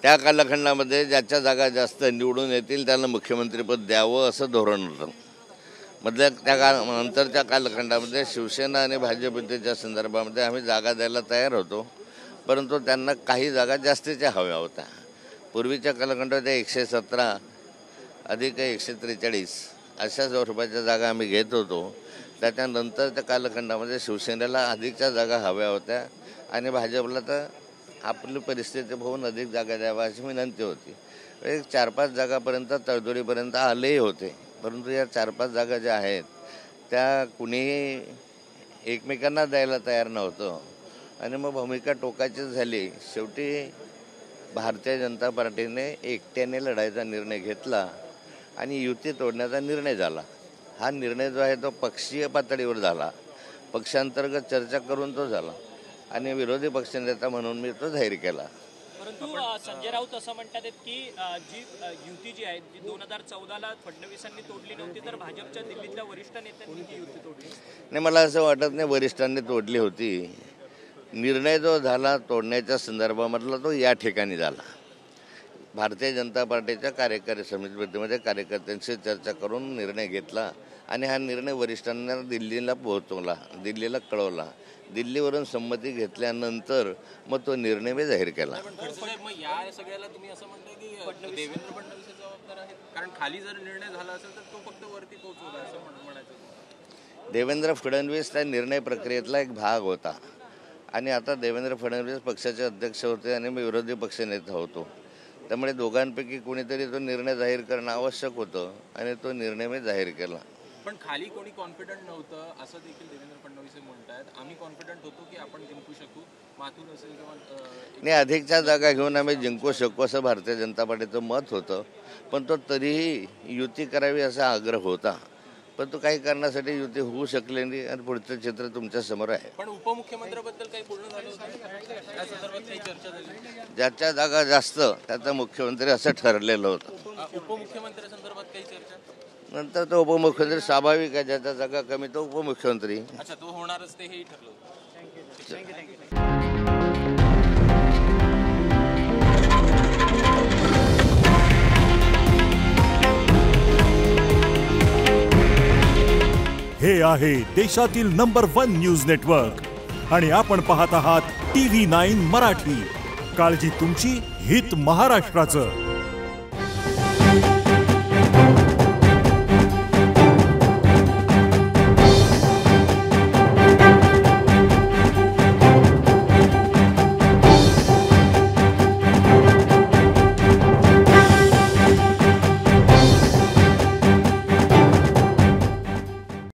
त्या कालखंडामध्ये ज्याच्या जागा जास्त निवडून येतील त्याला मुख्यमंत्रीपद द्यावं असं धोरण होतं. मधल्या नंतरच्या कालखंडामध्ये शिवसेना आणि भाजपच्या संदर्भामध्ये आम्ही जागा द्यायला तयार होतो, परंतु त्यांना काही जागा जास्तीच्या हव्या होत्या. पूर्वीच्या कालखंडात 117 अधिक 143 अशा स्वरूपाच्या जागा आम्ही घेत होतो. त्याच्यानंतरच्या कालखंडामध्ये शिवसेनेला अधिकच्या जागा हव्या होत्या आणि भाजपला तर आपली परिस्थिती पाहून अधिक जागा द्यावा अशी विनंती होती. 4-5 जागापर्यंत तडजोडीपर्यंत आलेही होते, परंतु या 4-5 जागा ज्या आहेत त्या कुणीही एकमेकांना द्यायला तयार नव्हतं आणि मग भूमिका टोकाची झाली. शेवटी भारतीय जनता पार्टीने एकट्याने लढायचा निर्णय घेतला आणि युती तोडण्याचा निर्णय झाला. हा निर्णय जो आहे तो पक्षीय पातळीवर झाला, पक्षांतर्गत चर्चा करून तो झाला आणि विरोधी पक्षनेता म्हणून मी तो जाहीर केला. परंतु संजय राऊत असं म्हणतात की जी युती जी आहे जी 2014ला फडणवीसांनी तोडली नव्हती तर भाजपच्या दिल्लीतल्या वरिष्ठ नेत्यांनी ही युती तोडली. नाही, मला असं वाटत नाही वरिष्ठांनी तोडली होती. निर्णय जो झाला तोडण्याच्या संदर्भामधला तो या ठिकाणी झाला. भारतीय जनता पार्टीच्या कार्यकारी समितीमध्ये कार्यकर्त्यांशी चर्चा करून निर्णय घेतला आणि हा निर्णय वरिष्ठांना दिल्लीला पोहोचवला, दिल्लीला कळवला. दिल्लीवरून संमती घेतल्यानंतर मग तो निर्णय मी जाहीर केला. मग या सगळ्याला तुम्ही असं म्हणताय की देवेंद्र फडणवीस जबाबदार आहेत, कारण खाली जर निर्णय झाला असेल तर तो फक्त वरती पोहोचवला असं म्हणायचं. देवेंद्र फडणवीस त्या निर्णय प्रक्रियेतला एक भाग होता आणि आता देवेंद्र फडणवीस पक्षाचे अध्यक्ष होते आणि मी विरोधी पक्षनेता होतो. त्यामुळे दोघांपैकी कोणीतरी तो निर्णय जाहीर करणं आवश्यक होतं आणि तो निर्णय मी जाहीर केला. पण खाली कोणी कॉन्फिडंट नव्हतं असं देखील देवेंद्र फडणवीस म्हणतात. आम्ही कॉन्फिडंट होतो की आपण जिंकू शकू, माथूर असेल किंवा नाही, अधिकच्या जागा घेऊन आम्ही जिंकू शकू असं भारतीय जनता पार्टीचं मत होतं, पण तो तरीही युती करावी असा आग्रह होता. पण तो काही कारणासाठी युती होऊ शकली नाही आणि पुढचं चित्र तुमच्या समोर आहे. पण उपमुख्यमंत्र्याबद्दल काही बोलणं झालं होतं, त्या संदर्भात काही चर्चा झाली? ज्याच्या जागा जास्त त्याचा मुख्यमंत्री असं ठरलेलं होतं. उपमुख्यमंत्री संदर्भात काही चर्चा? नंतर तो उपमुख्यमंत्री स्वाभाविक आहे, ज्याच्या जागा कमी तो उपमुख्यमंत्री. अच्छा, तो होणारच ते हेही ठरलं. हे आहे देशातील नंबर 1 न्यूज नेटवर्क आणि आपण पाहत आहात TV9 मराठी. काळजी तुमची, हित महाराष्ट्राचं.